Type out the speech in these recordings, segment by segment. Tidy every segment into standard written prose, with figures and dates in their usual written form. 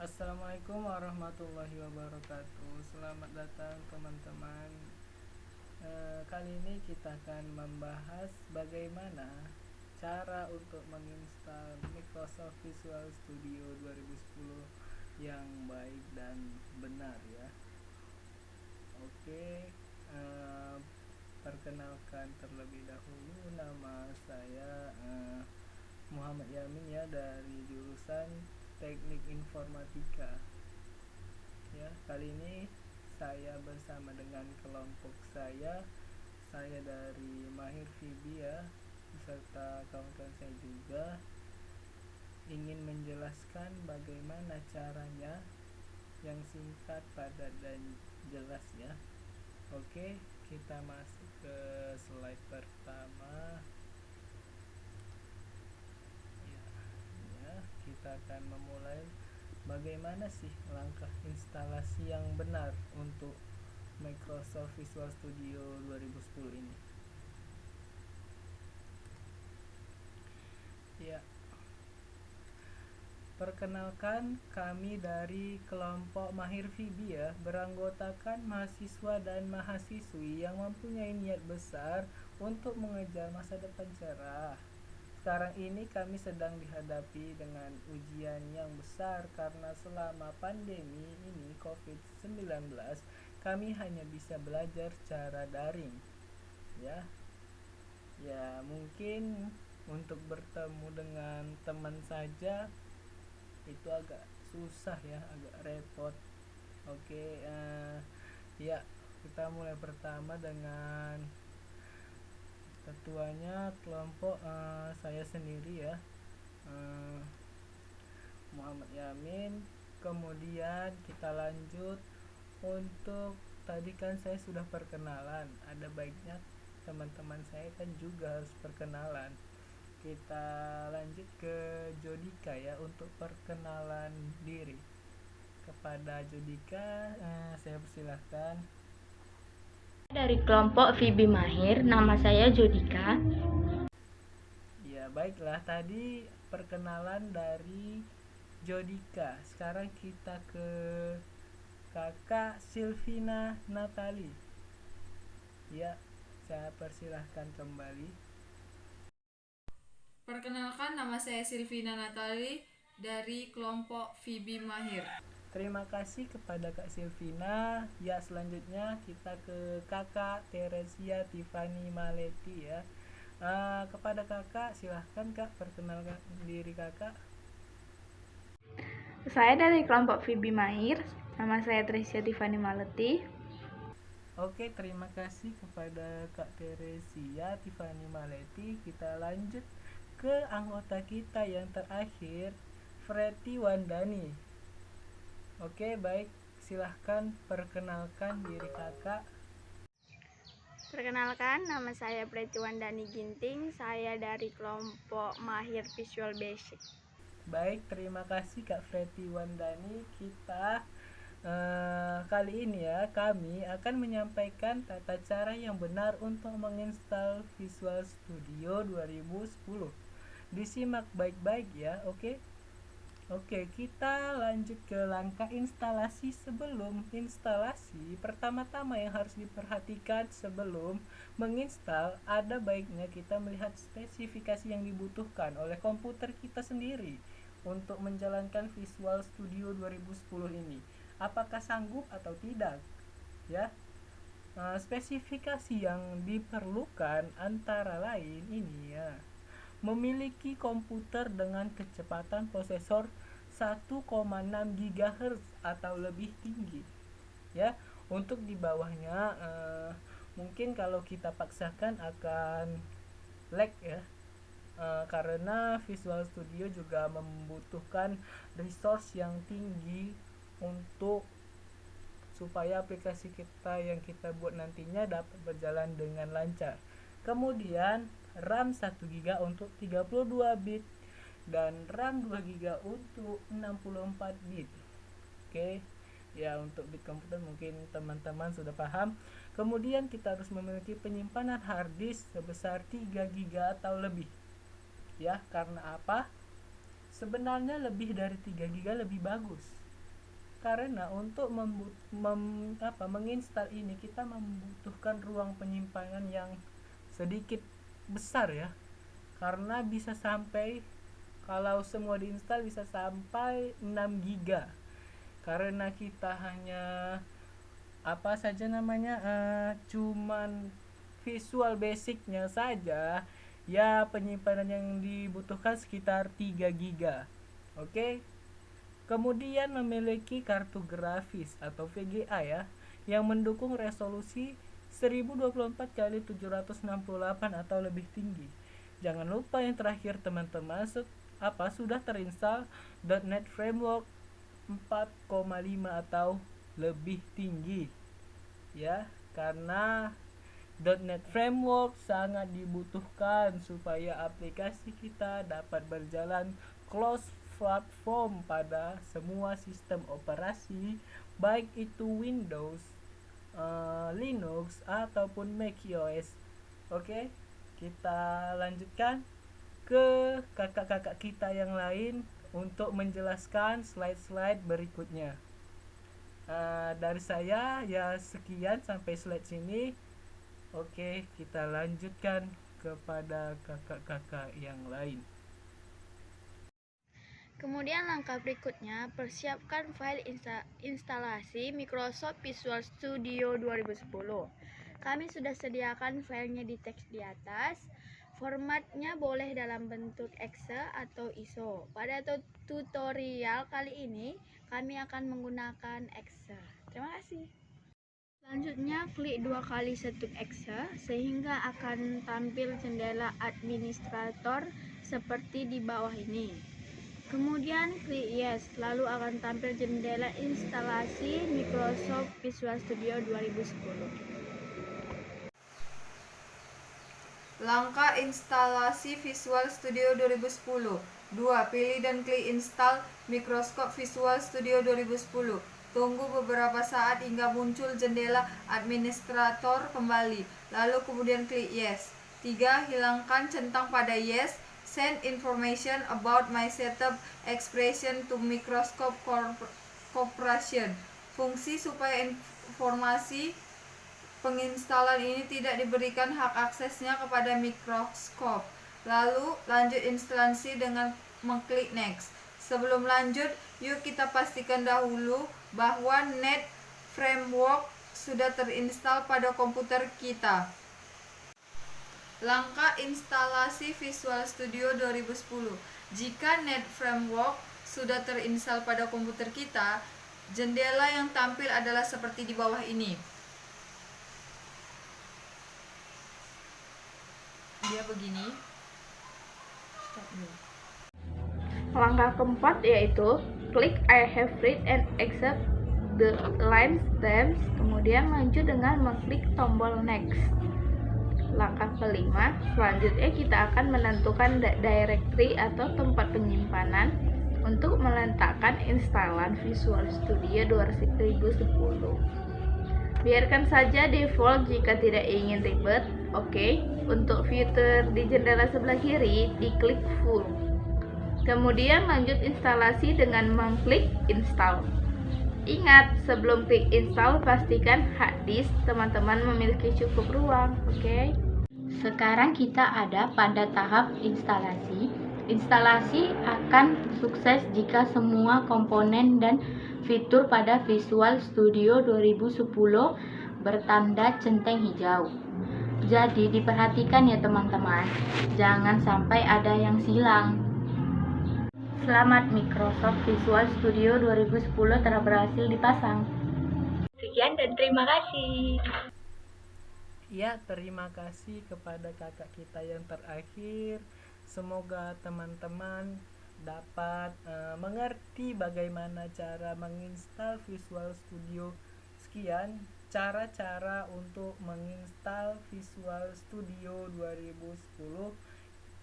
Assalamualaikum warahmatullahi wabarakatuh. Selamat datang teman-teman. Kali ini kita akan membahas bagaimana cara untuk menginstal Microsoft Visual Studio 2010 yang baik dan benar ya. Oke, perkenalkan terlebih dahulu, nama saya Muhammad Yamin ya, dari jurusan Teknik Informatika. Ya, kali ini saya bersama dengan kelompok saya dari Mahir Fibi ya, beserta kawan-kawan saya juga ingin menjelaskan bagaimana caranya yang singkat, padat dan jelas ya. Oke, kita masuk ke slide pertama. Ya, kita akan memulai bagaimana sih langkah instalasi yang benar untuk Microsoft Visual Studio 2010 ini. Ya, perkenalkan, kami dari kelompok Mahir Fibi ya, beranggotakan mahasiswa dan mahasiswi yang mempunyai niat besar untuk mengejar masa depan cerah. Sekarang ini kami sedang dihadapi dengan ujian yang besar karena selama pandemi ini COVID-19 kami hanya bisa belajar secara daring. Ya. Ya, mungkin untuk bertemu dengan teman saja itu agak susah ya, agak repot. Oke, ya, kita mulai pertama dengan ketuanya kelompok, saya sendiri ya, Muhammad Yamin. Kemudian kita lanjut untuk tadi kan saya sudah perkenalan, ada baiknya teman-teman saya kan juga harus perkenalan. Kita lanjut ke Jodika ya untuk perkenalan diri. Kepada Jodika, saya persilahkan. Dari kelompok Fibi Mahir, nama saya Jodika. Ya, baiklah, tadi perkenalan dari Jodika. Sekarang kita ke Kakak Silvina Natali. Ya, saya persilahkan kembali. Perkenalkan, nama saya Silvina Natali dari kelompok Fibi Mahir. Terima kasih kepada Kak Silvina. Ya, selanjutnya kita ke Kakak Teresia Tiffany Maleti ya. Kepada Kakak, silahkan Kak, perkenalkan diri Kakak. Saya dari kelompok Fibi Mahir, nama saya Tresia Tiffany Maleti. Oke, terima kasih kepada Kak Teresia Tiffany Maleti. Kita lanjut ke anggota kita yang terakhir, Freti Wandani. Oke, baik, silahkan perkenalkan diri Kakak. Perkenalkan, nama saya Preti Wandani Ginting. Saya dari kelompok Mahir Visual Basic. Baik, terima kasih Kak Freti Wandani. Kita kali ini ya, kami akan menyampaikan tata cara yang benar untuk menginstal Visual Studio 2010. Disimak baik-baik ya, oke? Oke, kita lanjut ke langkah instalasi. Sebelum instalasi, pertama-tama yang harus diperhatikan sebelum menginstal, ada baiknya kita melihat spesifikasi yang dibutuhkan oleh komputer kita sendiri untuk menjalankan Visual Studio 2010 ini. Apakah sanggup atau tidak? Ya. Spesifikasi yang diperlukan antara lain ini ya, memiliki komputer dengan kecepatan prosesor 1,6 GHz atau lebih tinggi ya. Untuk di bawahnya mungkin kalau kita paksakan akan lag ya, karena Visual Studio juga membutuhkan resource yang tinggi untuk supaya aplikasi kita yang kita buat nantinya dapat berjalan dengan lancar. Kemudian RAM 1 GB untuk 32 bit dan RAM 2 GB untuk 64 bit. Oke. Ya, untuk bit komputer mungkin teman-teman sudah paham. Kemudian kita harus memiliki penyimpanan hard disk sebesar 3 GB atau lebih. Ya, karena apa? Sebenarnya lebih dari 3 GB lebih bagus. karena untuk menginstal ini kita membutuhkan ruang penyimpanan yang sedikit besar ya, karena bisa sampai, kalau semua diinstal bisa sampai 6 giga, karena kita hanya cuman visual basicnya saja ya, penyimpanan yang dibutuhkan sekitar 3 giga. Oke. Kemudian memiliki kartu grafis atau VGA ya, yang mendukung resolusi 1024 kali 768 atau lebih tinggi. Jangan lupa yang terakhir teman-teman, sudah terinstall .NET Framework 4,5 atau lebih tinggi ya, karena .NET Framework sangat dibutuhkan supaya aplikasi kita dapat berjalan cross platform pada semua sistem operasi, baik itu Windows, Linux ataupun macOS. Oke, kita lanjutkan ke kakak-kakak kita yang lain untuk menjelaskan slide-slide berikutnya. Dari saya ya sekian sampai slide sini. Oke, kita lanjutkan kepada kakak-kakak yang lain. Kemudian langkah berikutnya, persiapkan file instalasi Microsoft Visual Studio 2010. Kami sudah sediakan filenya di teks di atas. Formatnya boleh dalam bentuk Excel atau ISO. Pada tutorial kali ini, kami akan menggunakan Excel. Terima kasih. Selanjutnya, klik 2 kali setuk Excel sehingga akan tampil jendela administrator seperti di bawah ini. Kemudian klik Yes, lalu akan tampil jendela instalasi Microsoft Visual Studio 2010. Langkah instalasi Visual Studio 2010. 2. Pilih dan klik Install Microsoft Visual Studio 2010. Tunggu beberapa saat hingga muncul jendela administrator kembali, lalu kemudian klik Yes. 3. Hilangkan centang pada Yes. Send information about my setup expression to Microsoft Corporation. Fungsi supaya informasi penginstalan ini tidak diberikan hak aksesnya kepada Microsoft. Lalu lanjut instalasi dengan mengklik Next. Sebelum lanjut, yuk kita pastikan dahulu bahwa .NET Framework sudah terinstall pada komputer kita. Langkah instalasi Visual Studio 2010. Jika .NET Framework sudah terinstall pada komputer kita, jendela yang tampil adalah seperti di bawah ini. Dia begini. Langkah keempat yaitu klik I have read and accept the line steps, kemudian lanjut dengan mengklik tombol Next. Langkah kelima, selanjutnya kita akan menentukan directory atau tempat penyimpanan untuk meletakkan instalan Visual Studio 2010. Biarkan saja default jika tidak ingin ribet. Oke, untuk fitur di jendela sebelah kiri diklik full. Kemudian lanjut instalasi dengan mengklik install. Ingat, sebelum klik install pastikan hard disk teman-teman memiliki cukup ruang. Oke. Sekarang kita ada pada tahap instalasi. Instalasi akan sukses jika semua komponen dan fitur pada Visual Studio 2010 bertanda centeng hijau. Jadi diperhatikan ya teman-teman, jangan sampai ada yang silang. Selamat, Microsoft Visual Studio 2010 telah berhasil dipasang. Sekian dan terima kasih. Ya, terima kasih kepada kakak kita yang terakhir. Semoga teman-teman dapat mengerti bagaimana cara menginstal Visual Studio. Sekian cara-cara untuk menginstal Visual Studio 2010.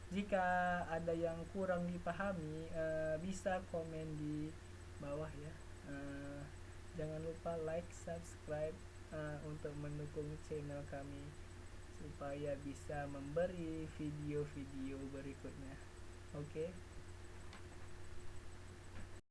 Jika ada yang kurang dipahami, bisa komen di bawah ya. Jangan lupa like, subscribe untuk mendukung channel kami supaya bisa memberi video-video berikutnya. Oke.